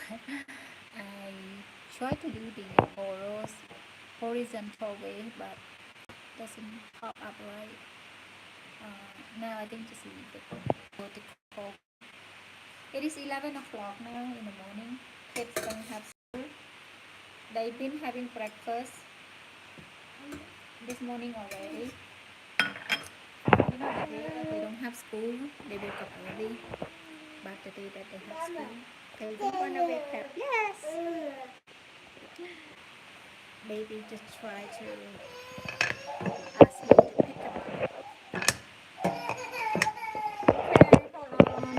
I try to do the horizontal way, but doesn't pop up right. Now I think just leave it vertical. It is 11 o'clock now in the morning. Kids don't have school. They've been having breakfast this morning already. You know, the day that they don't have school, they wake up early. But the day that they have school, they don't want to wake up. Yes! Baby just try to ask me to pick him up. Okay, hold on.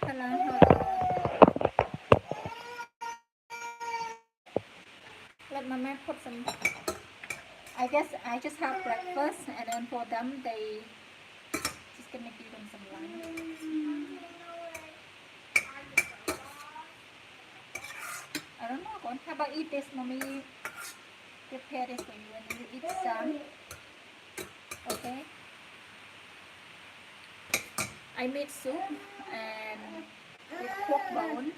Hold on, hold on. Let mama put some. I guess I just have breakfast, and then for them, they just gonna give them some lunch. I don't know. How about eat this, mommy? Prepare this for you, and you eat some. Okay. I made soup and with pork bone,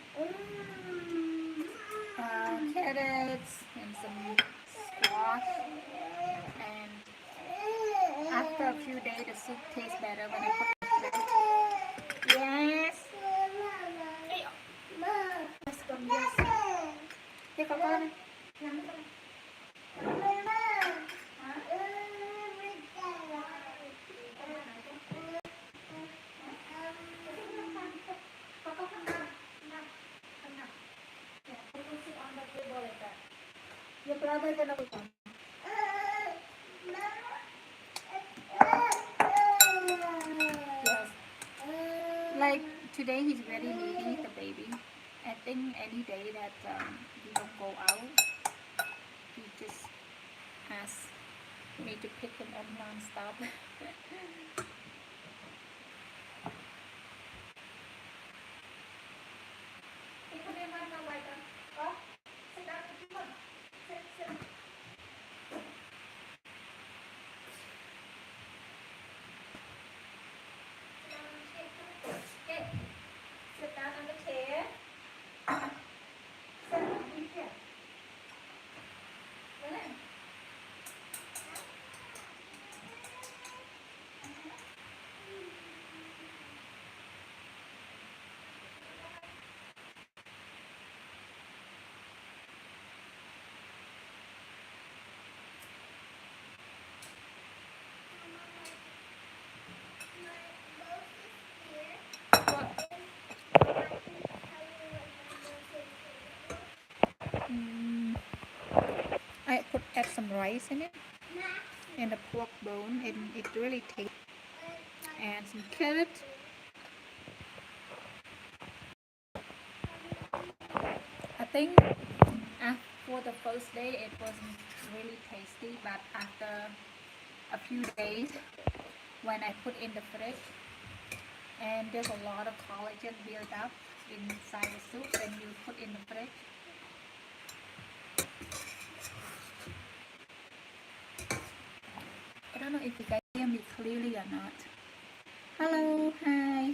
carrots, and some squash. And after a few days, the soup tastes better when I put it in the fridge. Yes. Let's go. Yes. Here, con. Nắm con. Your brother gonna come. Yes. Like today, he's very needy, the baby. I think any day that he don't go out, he just asks me to pick him up non-stop. Okay, sit down on the chair. Sit on the chair. Relax. Mm, I put add some rice in it and the pork bone, and it really tastes. And some carrot. I think for the first day it wasn't really tasty, but after a few days, when I put in the fridge, and there's a lot of collagen built up inside the soup, and you put in the fridge. I don't know if you guys hear me clearly or not. Hello, hi.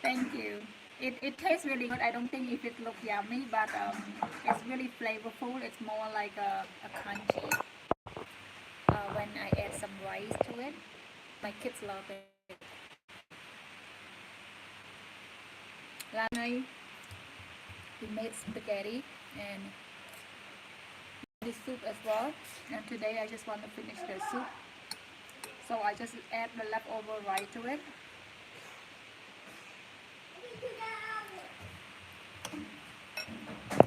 Thank you. It tastes really good. I don't think if it looks yummy, but it's really flavorful. It's more like a crunchy when I add some rice to it. My kids love it. Last night we made spaghetti and the soup as well. And today I just want to finish the soup. So I just add the leftover rice to it.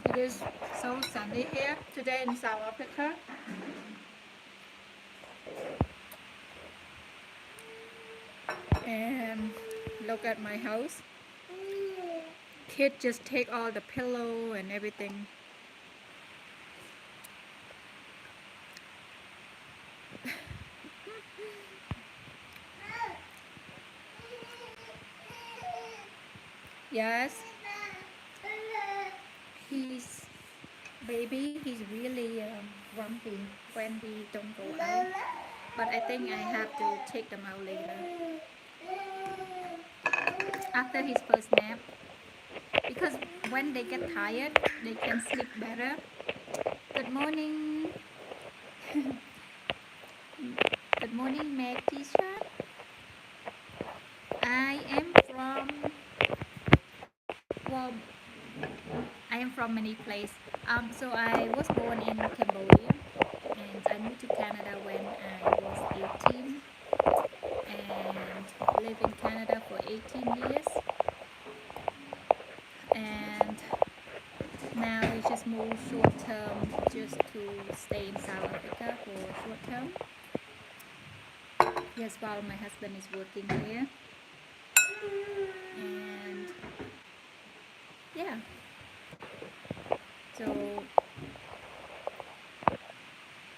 It is so sunny here today in South Africa. And look at my house. Kid just take all the pillow and everything. Yes. He's he's really grumpy when we don't go out. But I think I have to take them out later. after his first nap, because when they get tired, they can sleep better. Good morning. Good morning, Meg Tisha. I am from, well, I am from many places. So I was born in Cambodia, and I moved to Canada when I was 18, and lived in Canada for 18 years. And now we just moved short term just to stay in South Africa for short term. Yes, while my husband is working here. And yeah, so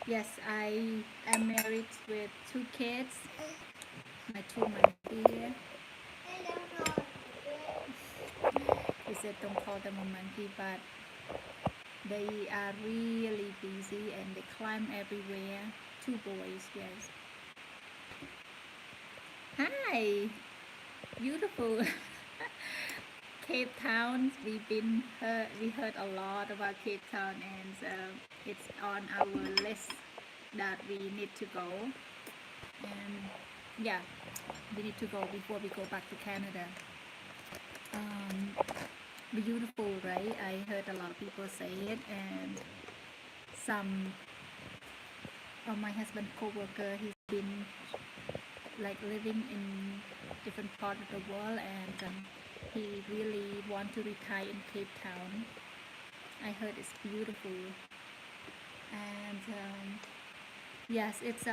yes, I am married with 2 kids. My 2 monkey here. He said don't call them a monkey, but they are really busy and they climb everywhere. 2 boys, yes. Hi, beautiful. Cape Town. We heard a lot about Cape Town, and it's on our list that we need to go. And yeah, we need to go before we go back to Canada. Beautiful, right? I heard a lot of people say it, and some of my husband's co-worker, he's been like living in different part of the world, and he really want to retire in Cape Town. I heard it's beautiful, and yes, it's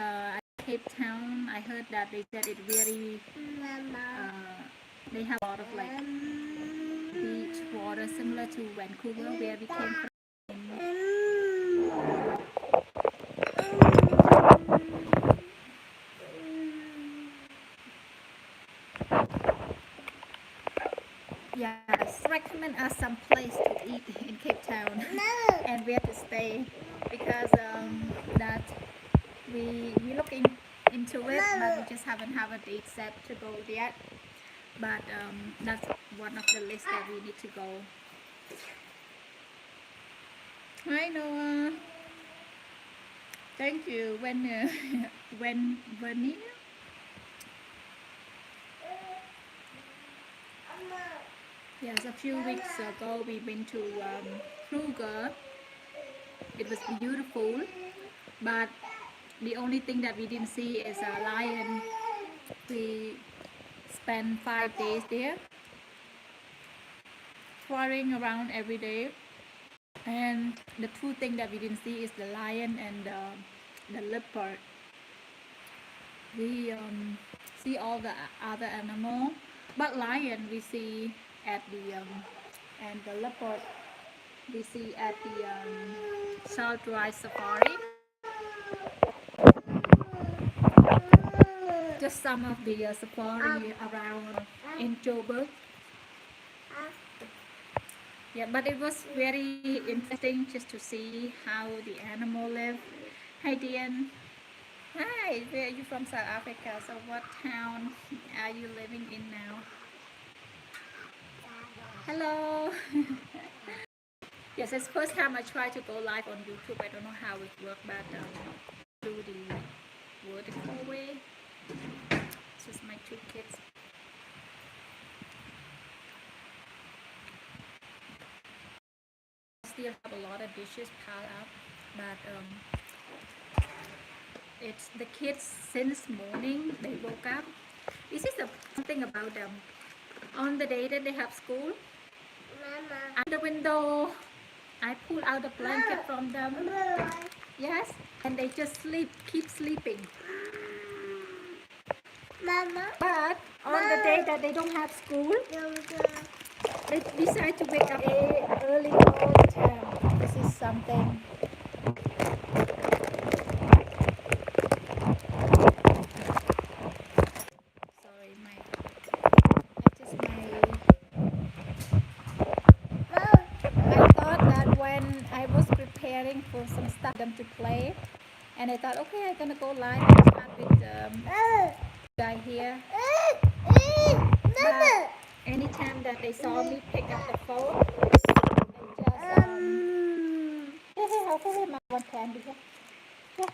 Cape Town. I heard that they said it really they have a lot of like beach water similar to Vancouver where we came from. Yes, recommend us some place to eat in Cape Town and where to stay, because that we looking into it, but we just haven't have a date set to go yet. But that's one of the lists that we need to go. Hi Noah. Thank you. When yes, a few weeks ago we've been to Kruger. It was beautiful, but the only thing that we didn't see is a lion. We spent 5 days there, flying around every day, and the 2 things that we didn't see is the lion and the leopard. We see all the other animal, but lion we see at the and the leopard we see at the Southrise Safari. Just some of the safari around in Joburg. Yeah, but it was very interesting just to see how the animal live. Hi Dian. Hi, where are you from? South Africa. So what town are you living in now? Hello. Yes, it's first time I try to go live on YouTube. I don't know how it works, but do the vertical way. It's just my 2 kids. Still have a lot of dishes piled up, but it's the kids since morning they woke up. This is something about them. On the day that they have school, out the window I pull out the blanket from them. Yes, and they just keep sleeping. But on the day that they don't have school, they decide to wake up early all the time. This is something. Sorry, I thought that when I was preparing for some stuff them to play, and I thought, okay, I'm gonna go live and chat with guy here. But in they saw me pick up the phone and just hey, I'll put my one candy here. Yeah.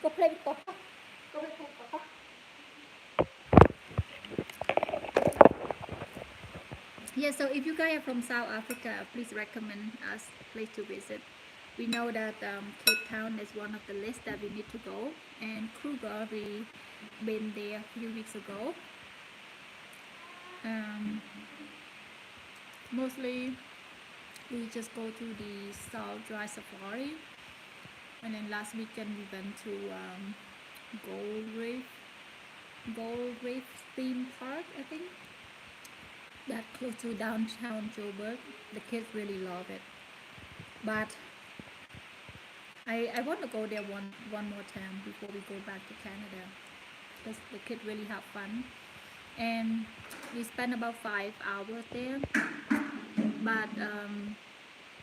Go play with Papa. Go play with Papa. Yeah, so if you guys are from South Africa, please recommend us place to visit. We know that Cape Town is one of the list that we need to go, and Kruger, we been there a few weeks ago. Mostly we just go to the South Dry Safari, and then last weekend we went to Gold Reef theme park, I think, that close to downtown Joburg. The kids really love it, but I want to go there one more time before we go back to Canada, because the kids really have fun. And we spent about 5 hours there, but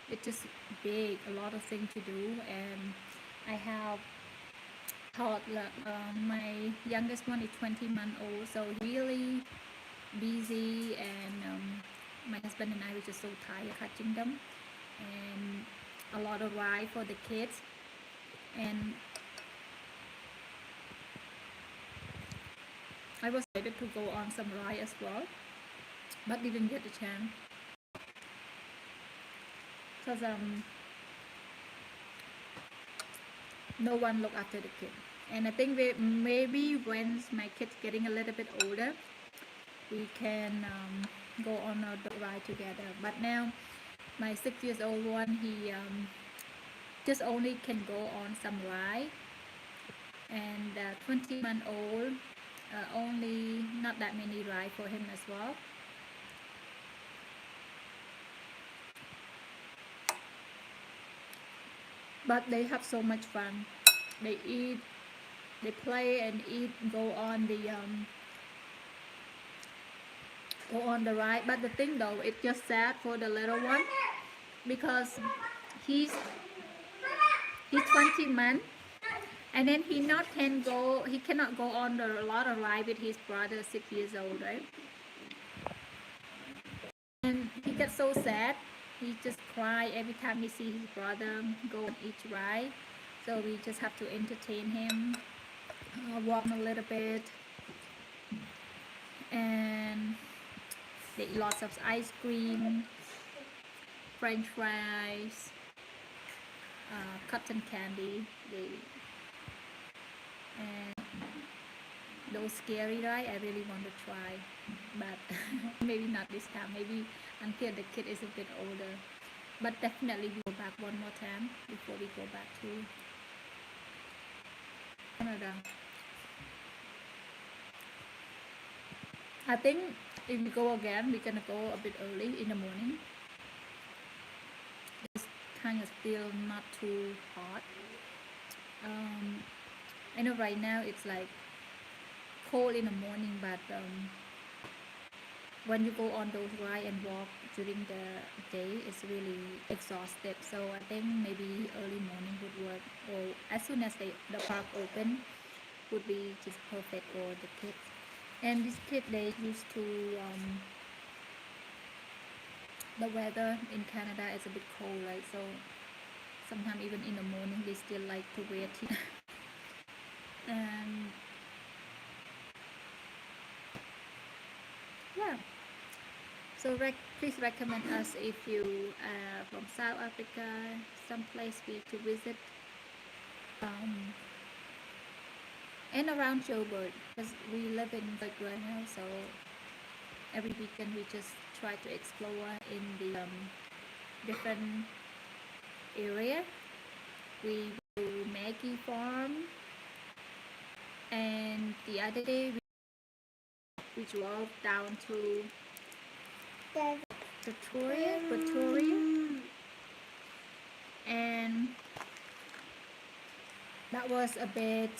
it's just big, a lot of things to do, and I have taught my youngest one is 20 months old, so really busy, and my husband and I were just so tired catching them, and a lot of ride for the kids, and I was excited to go on some ride as well, but didn't get a chance because no one looked after the kid. And I think maybe when my kids getting a little bit older, we can go on a ride together. But now my 6-year-old one, he just only can go on some ride, and 20-month-old only not that many ride for him as well. But they have so much fun. They eat, they play and eat, go on the ride. But the thing though, it's just sad for the little one, because he's 20 months, and then he cannot go on a lot of ride with his brother 6 years old, right? And he gets so sad. He just cry every time he sees his brother go on each ride. So we just have to entertain him, walk him a little bit, and they eat lots of ice cream, French fries, cotton candy. And those scary ride, I really want to try, but maybe not this time. Maybe until the kid is a bit older. But definitely we go back one more time before we go back to Canada. I think if we go again, we're gonna go a bit early in the morning. It's kind of still not too hot. I know right now it's like cold in the morning, but when you go on those rides and walk during the day, it's really exhausted. So I think maybe early morning would work, or as soon as the park open would be just perfect for the kids. And these kids, they used to the weather in Canada is a bit cold, right? So sometimes even in the morning they still like to wear t-shirt. And yeah, so please recommend us if you are from South Africa, some place to visit, and around Joburg, because we live in Joburg right now, so every weekend we just try to explore in the different area. We do Maggie Farm, and the other day we drove down to Pretoria, and that was a bit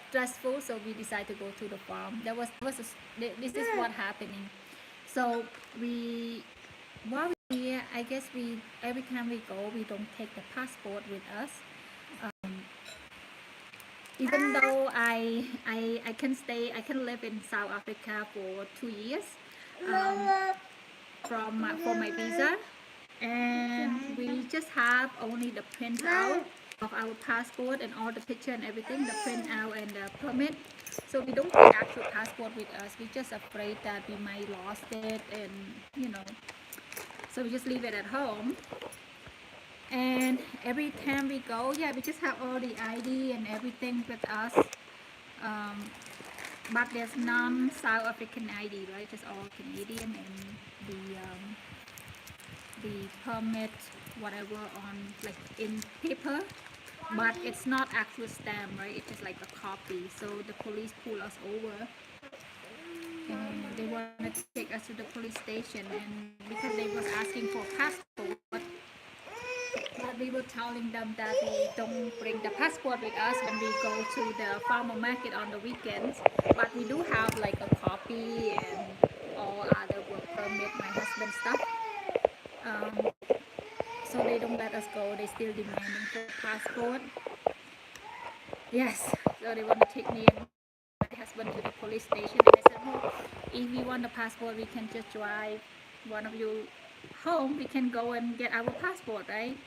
stressful, so we decided to go to the farm. This is what happening. So while we're here, I guess every time we go, we don't take the passport with us. even though I can stay, I can live in South Africa for 2 years for my visa, and we just have only the printout of our passport and all the picture and everything, the printout and the permit. So we don't take actual passport with us. We're just afraid that we might lost it, and you know, so we just leave it at home. And every time we go, yeah, we just have all the ID and everything with us. Um, but there's non-South African ID, right? Just all Canadian, and the permit, whatever, on like in paper, but it's not actual stamp, right? It's just like a copy. So the police pull us over, and they want to take us to the police station, and because they was asking for passport, but we were telling them that we don't bring the passport with us when we go to the farmer market on the weekends, but we do have like a copy and all other work permit, my husband's stuff. So they don't let us go. They still demanding for passport. Yes, so they want to take me and my husband to the police station, and I said, well, if you want the passport, we can just drive one of you home. We can go and get our passport, right?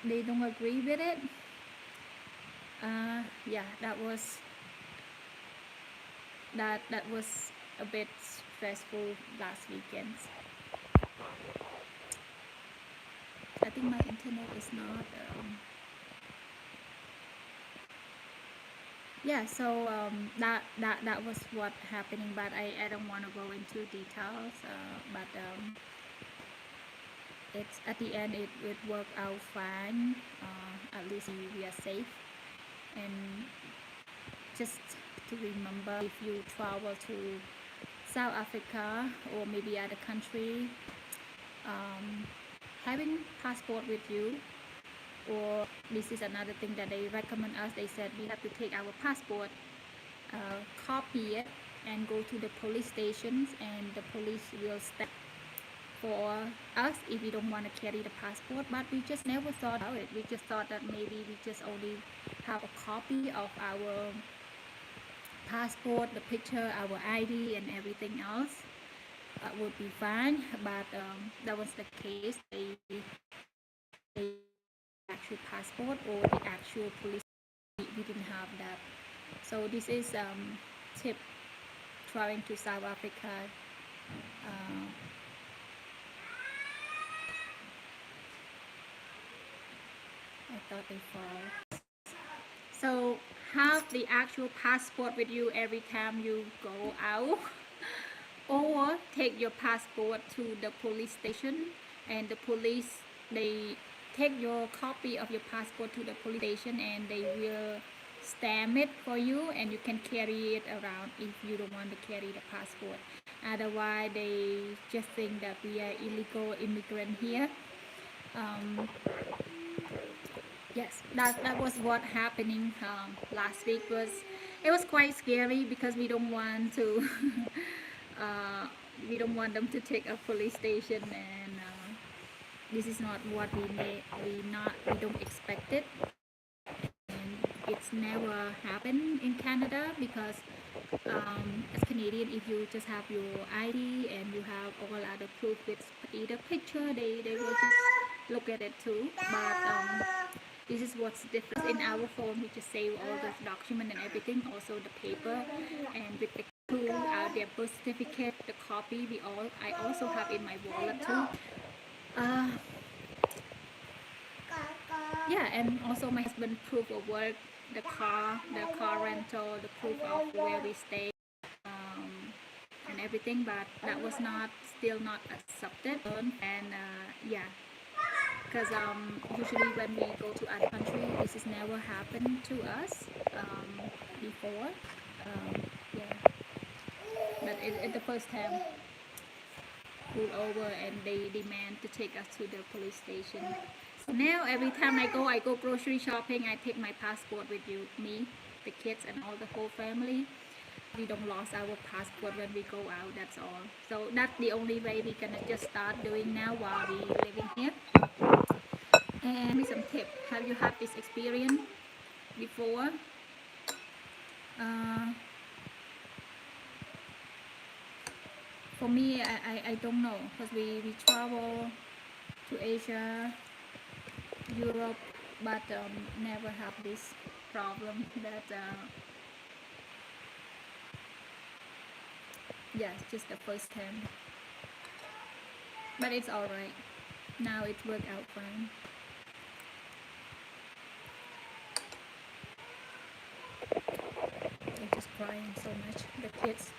They don't agree with it. Yeah, that was a bit stressful last weekend. I think my internet is not yeah, so that was what happening, but I don't want to go into details, but it's at the end it worked out fine. At least we are safe. And just to remember, if you travel to South Africa or maybe other country, having passport with you, or this is another thing that they recommend us. They said we have to take our passport, copy it, and go to the police stations, and the police will step for us if we don't want to carry the passport. But we just never thought about it. We just thought that maybe we just only have a copy of our passport, the picture, our ID, and everything else would be fine. But that was the case. They actual passport or the actual police, we didn't have that. So this is tip traveling to South Africa. I thought they fall. So have the actual passport with you every time you go out, or take your passport to the police station, and the police, they take your copy of your passport to the police station, and they will stamp it for you, and you can carry it around if you don't want to carry the passport. Otherwise they just think that we are illegal immigrant here. Yes, that was what happening last week. It was quite scary because we don't want to we don't want them to take a police station, and this is not what we don't expect it, and it's never happened in Canada because as Canadian, if you just have your ID and you have all other proof with either picture, they will just look at it too. But this is what's different. In our phone, we just save all the document and everything, also the paper, and with the proof, their birth certificate, the copy, I also have in my wallet too. Yeah, and also my husband proof of work, the car rental, the proof of where we stay, and everything. But that was still not accepted, and yeah, because usually when we go to other country, this has never happened to us before. Yeah, but it's the first time pulled over, and they demand to take us to the police station. So now every time I go grocery shopping, I take my passport with me, the kids, and all the whole family. We don't lose our passport when we go out, that's all. So that's the only way we're gonna just start doing now while we living here. And some tip. Have you had this experience? before. Uh, for me, I don't know because we travel to Asia, Europe, but never have this problem that yeah, it's just the first time, but it's all right. Now it worked out fine. They're just crying so much, the kids.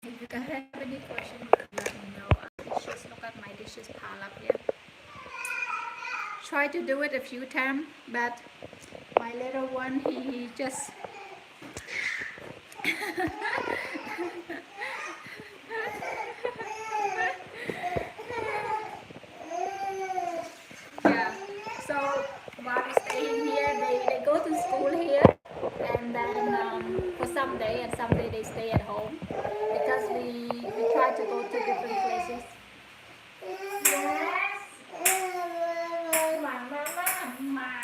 If you guys have any questions, let me know. Dishes, look at my dishes pile up here. Try to do it a few times, but my little one, he just yeah. So while we staying here, they go to school here, and then for some day and some day they stay at home because we try to go to different places. Yes. Mà.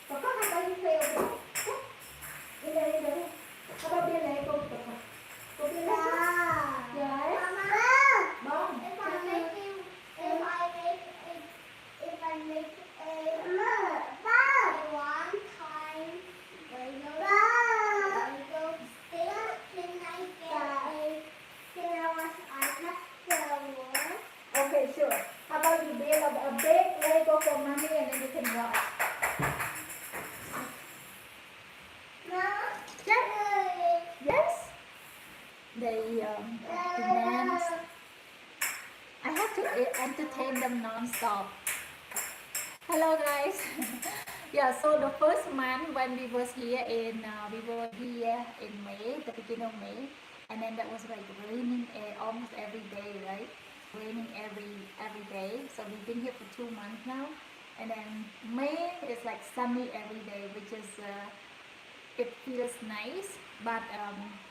Còn có hai bao nhiêu phiếu không? Đi đây, đi đây. Có bao nhiêu này cô? Cô đi đây. Yes. Bon. If I make a one time Lego stick, can I get the word? Okay, sure. How about you build a big Lego for mommy and then you can draw. No. Yeah. Yes. They demands. I have to entertain them non-stop. Hello guys. Yeah, so the first month when we were here in May, the beginning of May, and then that was like raining almost every day, right? Raining every day. So we've been here for 2 months now, and then May is like sunny every day, which is it feels nice. But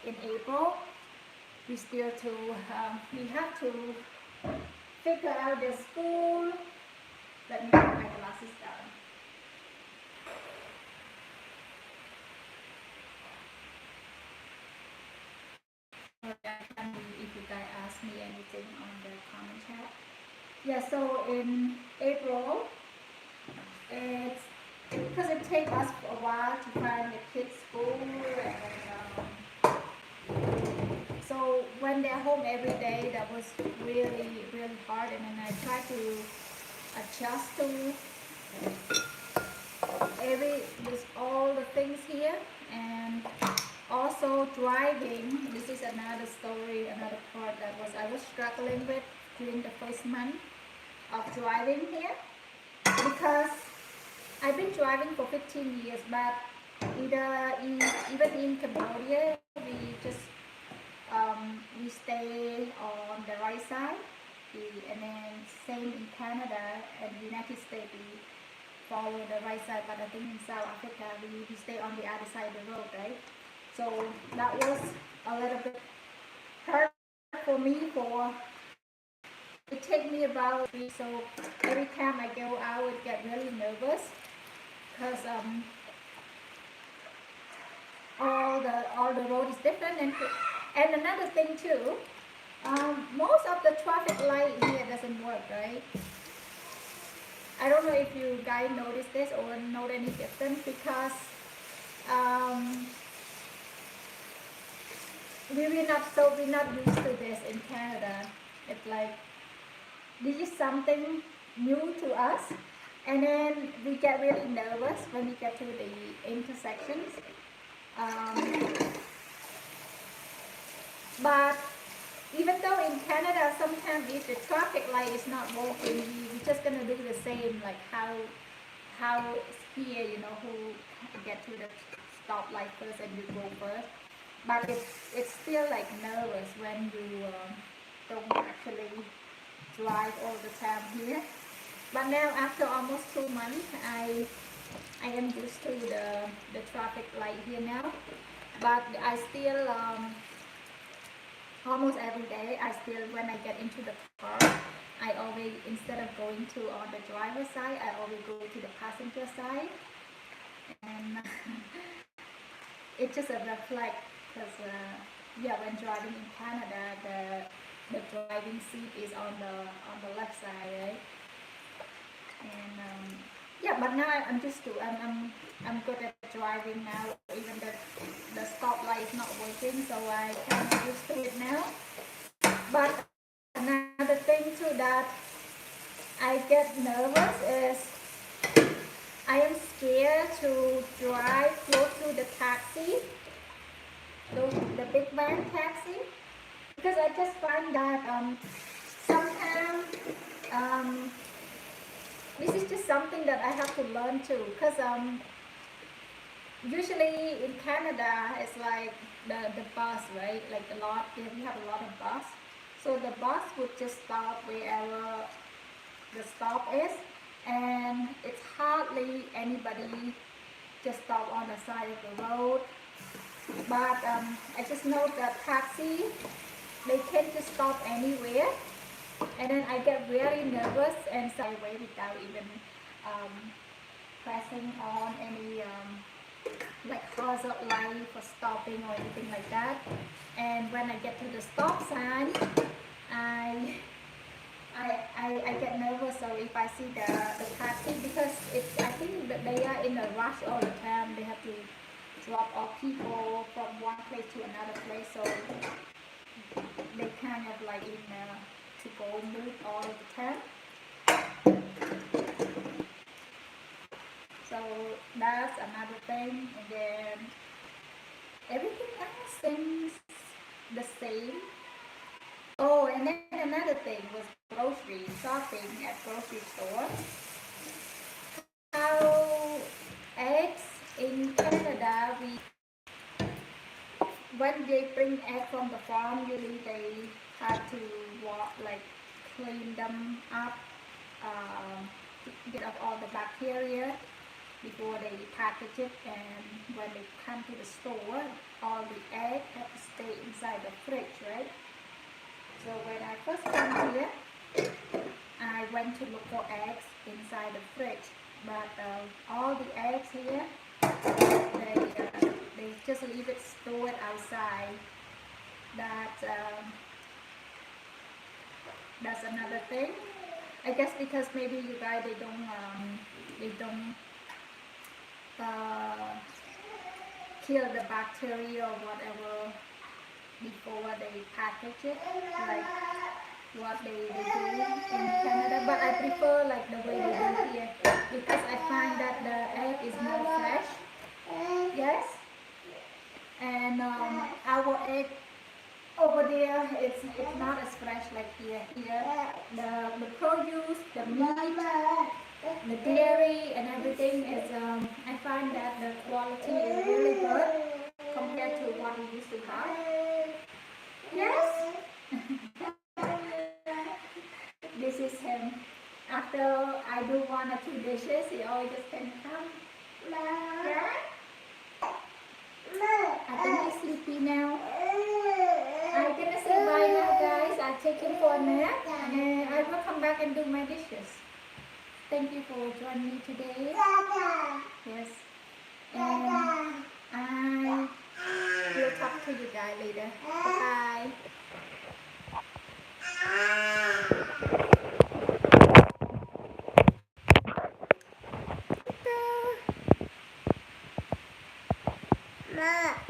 in April, we still we have to figure out the school. Let me put my glasses down. If you guys ask me anything on the comment chat. Yeah, so in April, it's because it takes us a while to find the kids' school, and so when they're home every day, that was really hard, and then I try to adjust to with all the things here, and also driving. This is another story, another part that I was struggling with during the first month of driving here, because I've been driving for 15 years, but even in Cambodia, we just we stay on the right side, and then same in Canada and United States, we follow the right side, but I think in South Africa we stay on the other side of the road, right? So that was a little bit hard for me. It takes me about a week, so every time I go out, I would get really nervous because all the road is different, and another thing too, most of the traffic light here doesn't work, right? I don't know if you guys notice this or note any difference, because we're not used to this in Canada. It's like this is something new to us, and then we get really nervous when we get to the intersections. But even though in Canada, sometimes if the traffic light is not working, we're just gonna do the same, like how here, you know, who get to the stoplight first and you go first. But it's still like nervous when you don't actually drive all the time here. But now after almost 2 months, I am used to the traffic light here now. But I still almost every day. I still, when I get into the car, I always, instead of going to on the driver's side, I always go to the passenger side, and it's just a reflect because yeah, when driving in Canada, the driving seat is on the left side, right? And yeah, but now I'm just to I'm good at driving now. Even the stoplight is not working, so I kind of used to it now. But another thing too that I get nervous is I am scared to drive close to the taxi, the big van taxi, because I just find that sometimes this is just something that I have to learn too, because usually in Canada it's like the bus, right? Like a lot, we have a lot of bus, so the bus would just stop wherever the stop is, and it's hardly anybody just stop on the side of the road. But I just know that taxi, they can just stop anywhere, and then I get very nervous and so I wait without even um, pressing on any like hazard light for stopping or anything like that. And when I get to the stop sign, I I get nervous. So if I see the taxi, because it's, I think that they are in a rush all the time, they have to drop off people from one place to another place, so they kind of like in to go mood all the time. So that's another thing. And then everything else seems the same. Oh, and then another thing was grocery shopping at grocery store. How eggs in Canada, when they bring egg from the farm, usually they have to walk, like clean them up, get off all the bacteria before they package it. And when they come to the store, all the egg have to stay inside the fridge, right? So when I first came here, I went to look for eggs inside the fridge, but all the eggs here, they just leave it stored outside. That's another thing. I guess because maybe you guys, they don't kill the bacteria or whatever before they package it, like what they do in Canada. But I prefer like the way they do here, because I find that the egg is more fresh. Yes, and our egg over there, it's not as fresh like here. Here, the produce, the meat, the dairy, and everything is. I find that the quality is really good compared to what we used to have. Yes, this is him. After I do 1 or 2 dishes, he always just can come. Yeah? I think he's sleepy now. I'm gonna say bye now, guys. I'll take him for a nap, and I will come back and do my dishes. Thank you for joining me today. Yes. And I will talk to you guys later. Bye. Ma.